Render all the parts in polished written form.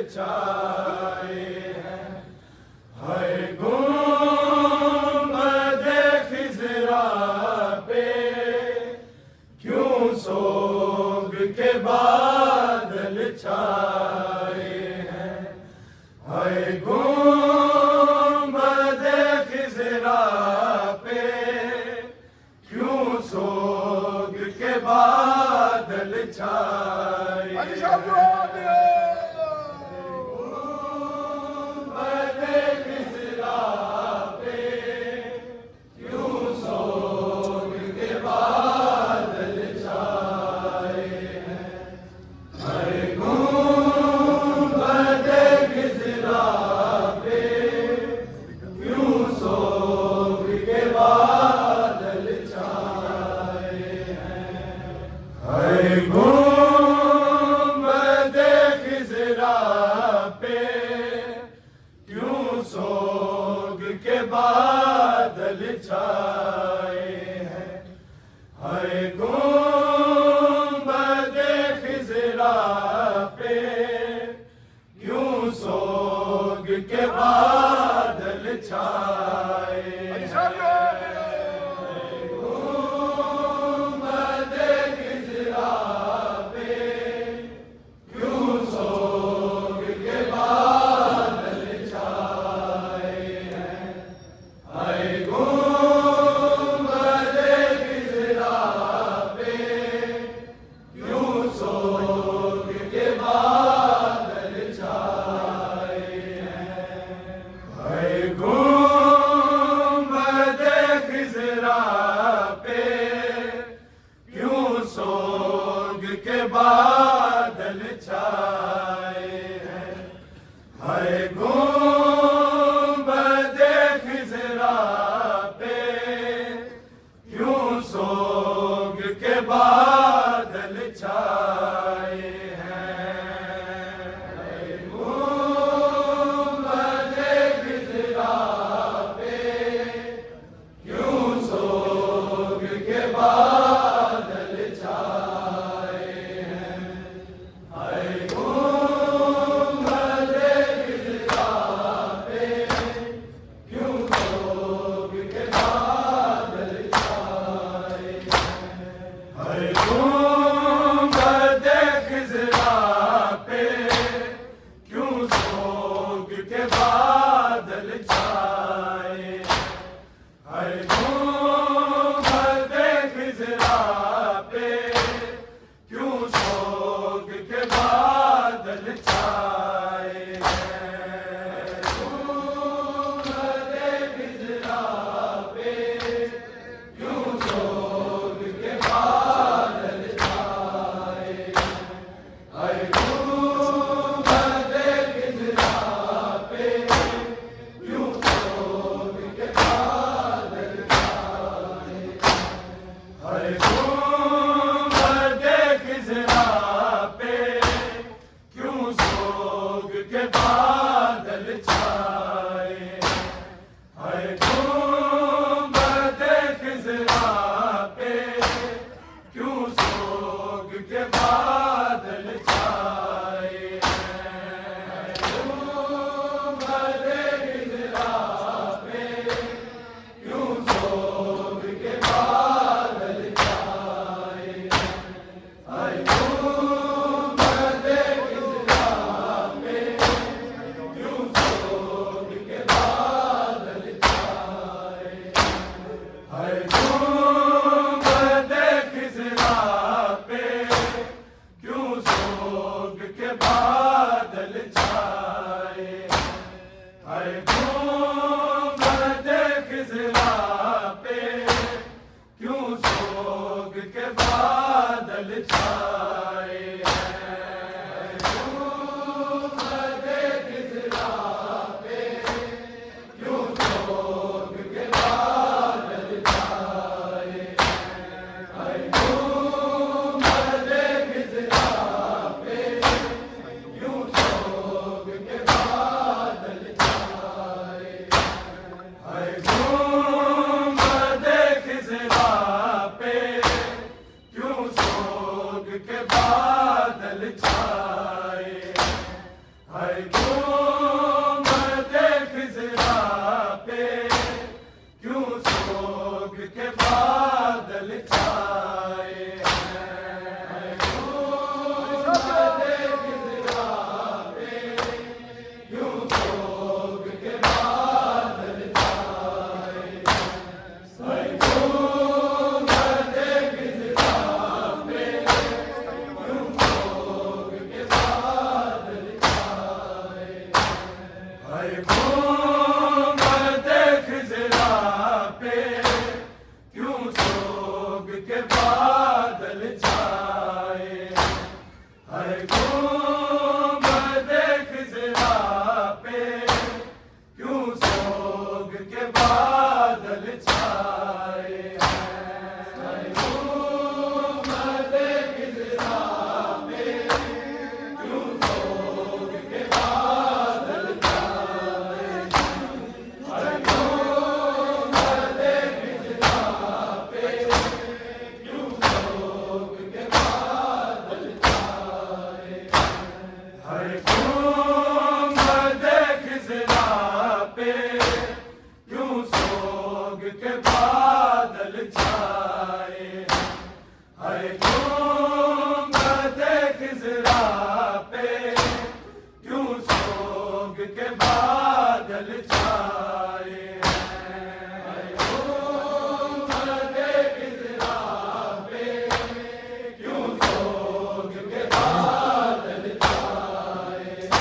छाए हैं। हाय गुंबदे खिज़रा पे क्यों सोग के बादल छाए हैं। हाय गुंबदे खिज़रा पे क्यों सोग के बादल छाए हैं। गुंबदे खिज़रा पे क्यों सोग के बादल छाए हैं। हाय गुंबदे खिज़रा पे क्यों सोग के बादल छाए हैं। बादल छाए हैं। हाय गुंबदे खिज़रा पे क्यों सोग के बादल छाए हैं। हाय गुंबदे खिज़रा पे क्यों सोग के बादल छाए हैं। गुंबदे खिज़रा पे क्यों सोग के बादल छाए। हाय गुंबदे खिज़रा पे क्यों सोग के बादल छाए हैं। गुंबदे खिज़रा पे क्यों सोग के बादल छाए हैं। हाय गुंबदे खिज़रा पे क्यों सोग के बादल छाए हैं। हाय गुंबदे खिज़रा पे क्यों सोग के बादल छाए हैं। हाय गुंबदे खिज़रा पे क्यों सोग के बादल छाए हैं। गुंबदे खिज़रा पे क्यों सोग के बादल छाए हैं। हाय गुंबदे खिज़रा पे क्यों सोग के बादल छाए हैं। हाय गुंबदे खिज़रा पे क्यों सोग के बादल छाए हैं। हाय गुंबदे खिज़रा पे क्यों सोग के बादल छाए हैं। गुंबदे खिज़रा पे क्यों सोग के बादल छाए हैं। हाय गुंबदे खिज़रा पे हाय गुंबदे खिज़रा पे क्यों सोग के बादल छाए हैं। हाय गुंबदे खिज़रा पे क्यों सोग के बादल छाए हैं। हाय गुंबदे खिज़रा पे क्यों सोग के बादल छाए हैं। हाय गुंबदे खिज़रा पे क्यों सोग के बादल छाए हैं। हाय गुंबदे खिज़रा पे क्यों सोग के बादल छाए हैं। हाय गुंबदे खिज़रा पे क्यों सोग के बादल छाए हैं। हाय गुंबदे खिज़रा पे क्यों सोग के बादल छाए हैं। हाय गुंबदे खिज़रा पे क्यों सोग के बादल छाए हैं। हाय गुंबदे खिज़रा पे क्यों सोग के बादल छाए हैं। हाय गुंबदे खिज़रा पे क्यों सोग के बादल छाए हैं।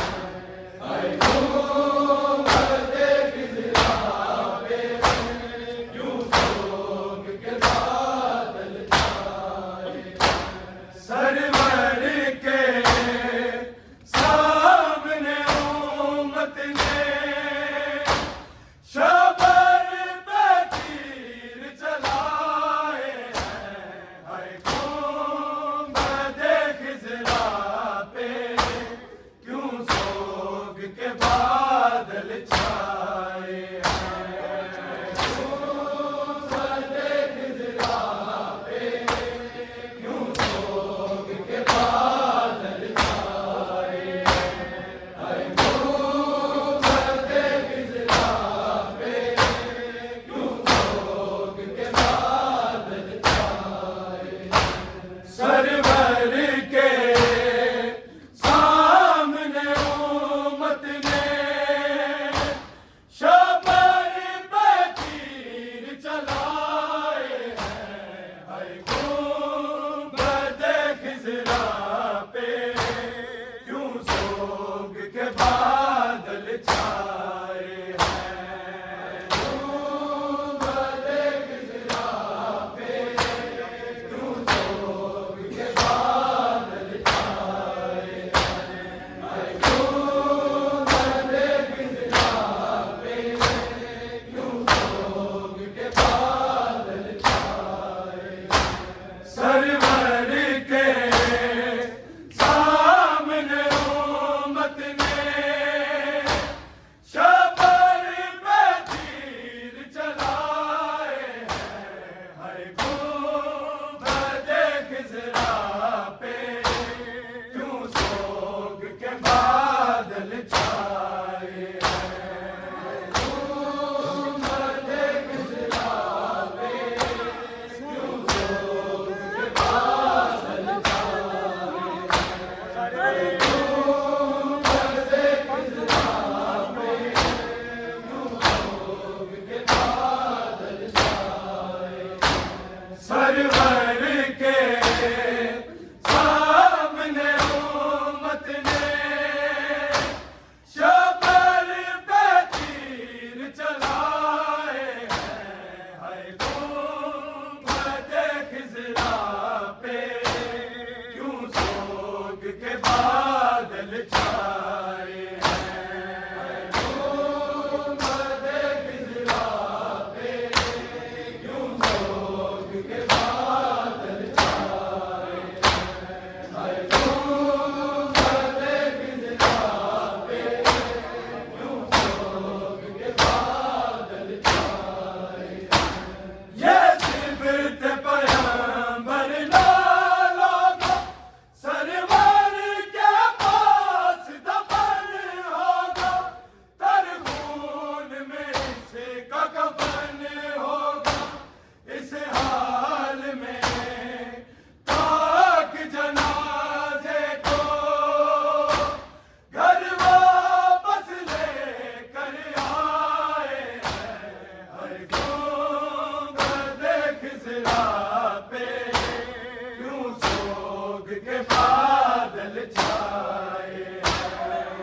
छाए हैं।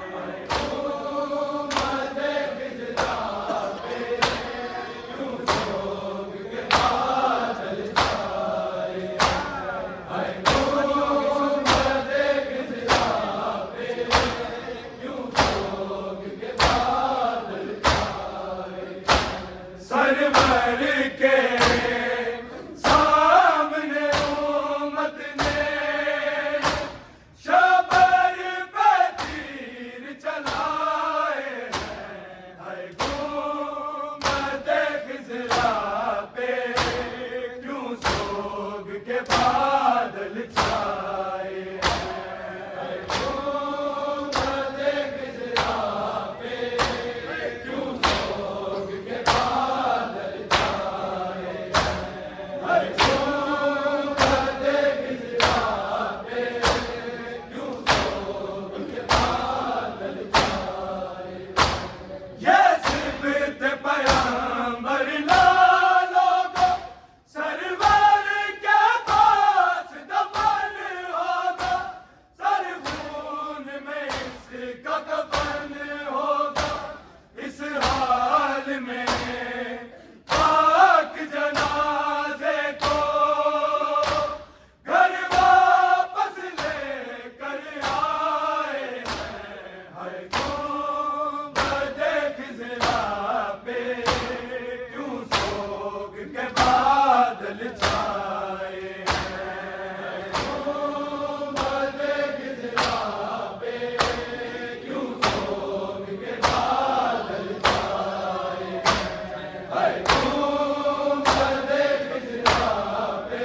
उम्मत हिजरा पे यूं सोग के बादल छाए हैं। उम्मत हिजरा पे यूं सोग के बादल छाए हैं। सरवर के सामने उम्मत ने शबर पे तीर चलाए हैं। हाय गुंबद खिज़रा पे क्यों सोग के बादल छाए हैं। हाय गुंबद खिज़रा पे क्यों सोग के बादल छाए हैं। हाय गुंबद खिज़रा पे क्यों सोग के बादल छाए हैं। ये सिबत पैगंबर लालों को सरवर के पास दफन होगा। सरखून में इसका कफन होगा। इस हाल में पाक जनाजे को घर वापस लेकर आए हैं। हाय गुंबद खिज़रा पे क्यों सोग के बादल छाए हैं। गुंबद खिज़रा पे क्यों सोग के बादल छाए हैं। हाय गुंबद खिज़रा पे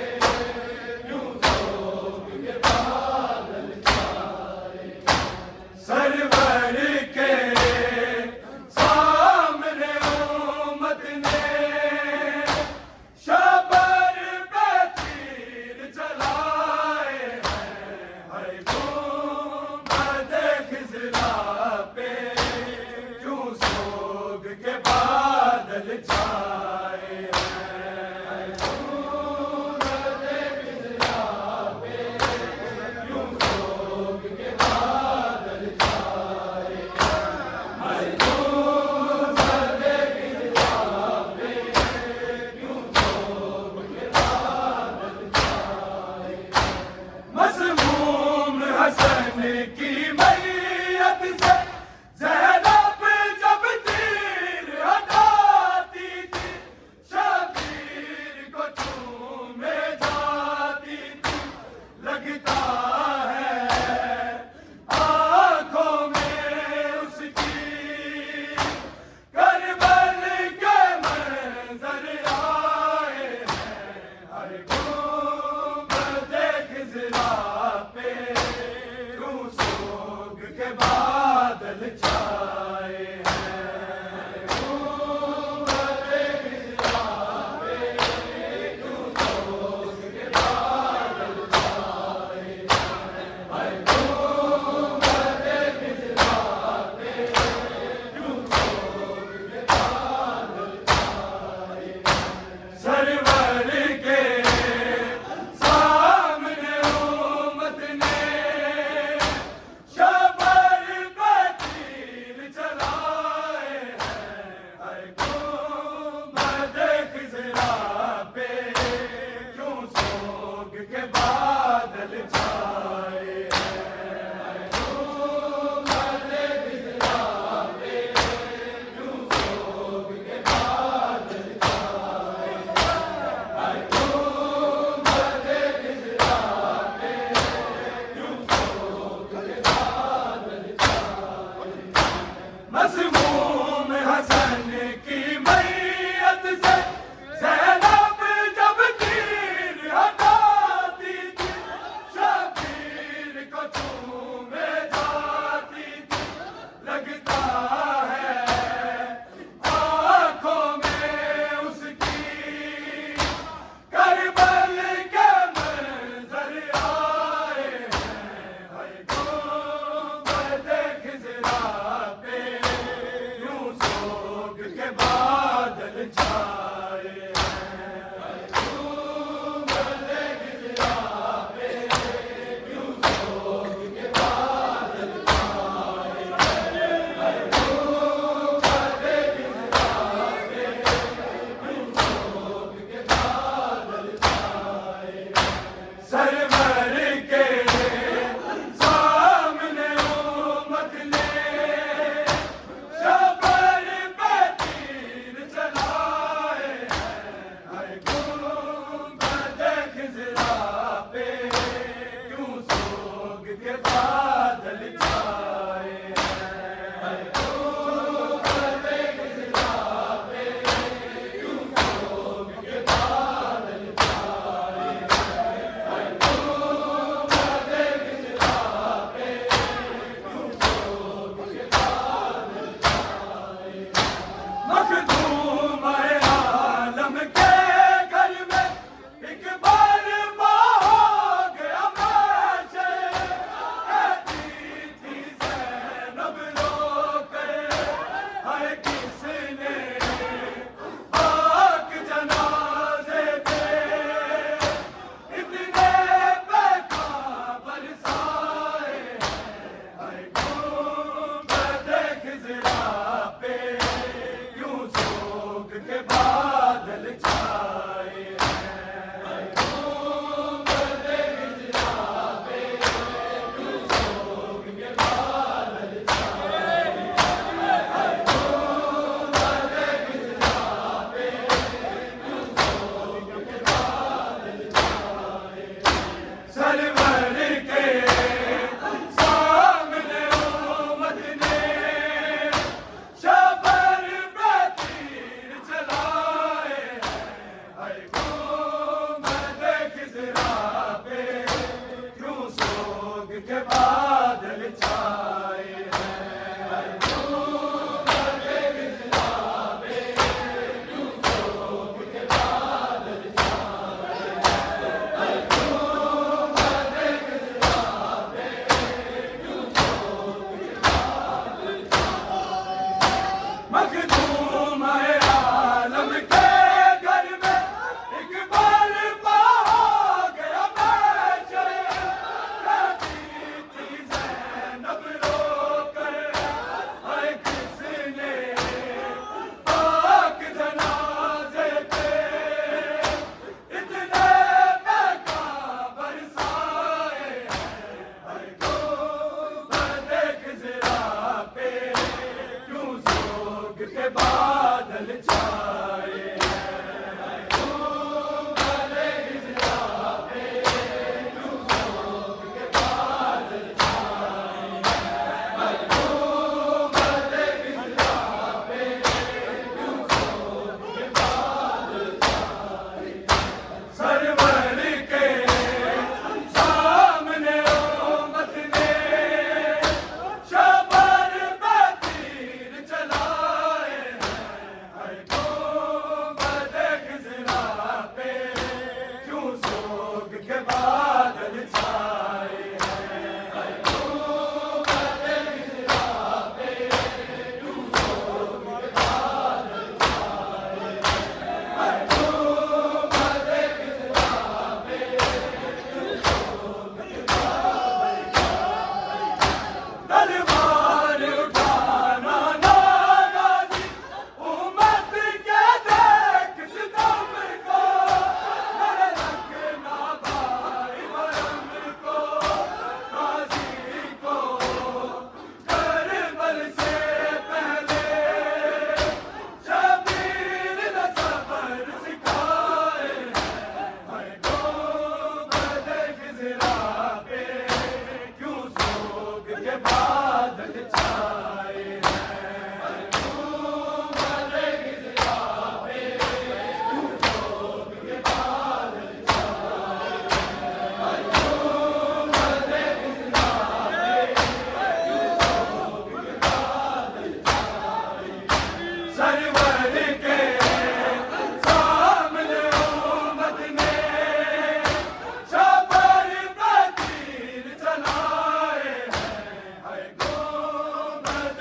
क्यों सोग के बादल छाए हैं। सरवर के सामने उम्मत ने शबर पे तीर चलाए हैं। हाय गुंबद खिज़रा पे क्यों सोग के बादल छाए हैं। हाय गुंबद खिज़रा पे क्यों सोग के बादल छाए हैं। हाय गुंबद खिज़रा पे क्यों सोग के बादल छाए हैं। मज़मूम हसन की मैयत से ज़ैनब जब तीर हटाती थी। शबीर को चूमे जाती थी। लगता है आँखों में उसकी करबल के मंजर आए हैं। हाय गुंबद खिज़रा पे क्यों सोग के बादल छाए हैं। गुंबद खिज़रा पे क्यों सोग के बादल छाए हैं। हाय गुंबद खिज़रा पे क्यों सोग के बादल छाए हैं। सरवर के सामने उम्मत ने शबर पे तीर बादल छाए हैं गुंबद खिज़रा पे यूसुफ के बादल छाए हैं गुंबद खिज़रा पे यूसुफ के बादल छाए सरवर के सामने उम्मत ने शाबाश तीर चलाए हैं हाय गुंबद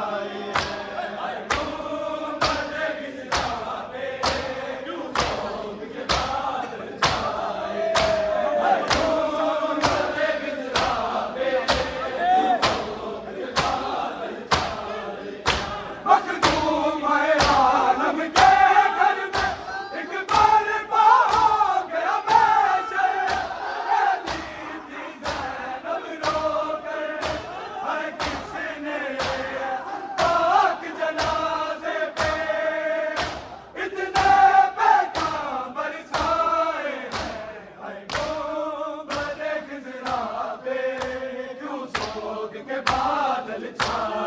मखदूम है आलम के घर में एक बार पा गया मैशर अली थी ज़ैनब रोकर हर किसने पाक जनाजे पे इतने पैगाम बरसाए हैं गुंबद खिज़रा पे क्यों सोग के बादल छाए